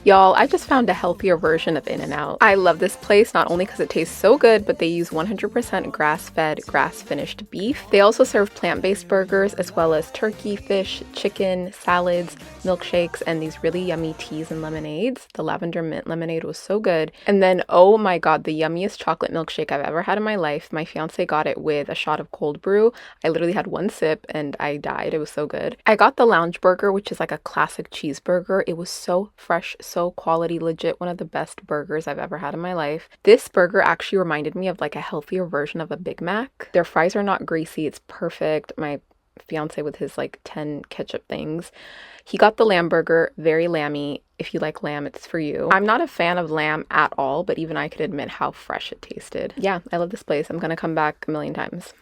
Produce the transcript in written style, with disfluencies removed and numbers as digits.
Y'all, I just found a healthier version of In-N-Out. I love this place not only because it tastes so good, but they use 100% grass-fed, grass-finished beef. They also serve plant-based burgers as well as turkey, fish, chicken, salads, milkshakes, and these really yummy teas and lemonades. The lavender mint lemonade was so good. And then, oh my god, the yummiest chocolate milkshake I've ever had in my life. My fiance got it with a shot of cold brew. I literally had one sip and I died. It was so good. I got the lounge burger, which is like a classic cheeseburger. It was so fresh, so quality, legit one of the best burgers I've ever had in my life. This burger actually reminded me of like a healthier version of a Big Mac. Their fries are not greasy. It's perfect. My fiance with his like 10 ketchup things. He got the lamb burger, very lamby. If you like lamb, it's for you. I'm not a fan of lamb at all, but even I could admit how fresh it tasted. Yeah, I love this place. I'm gonna come back a million times.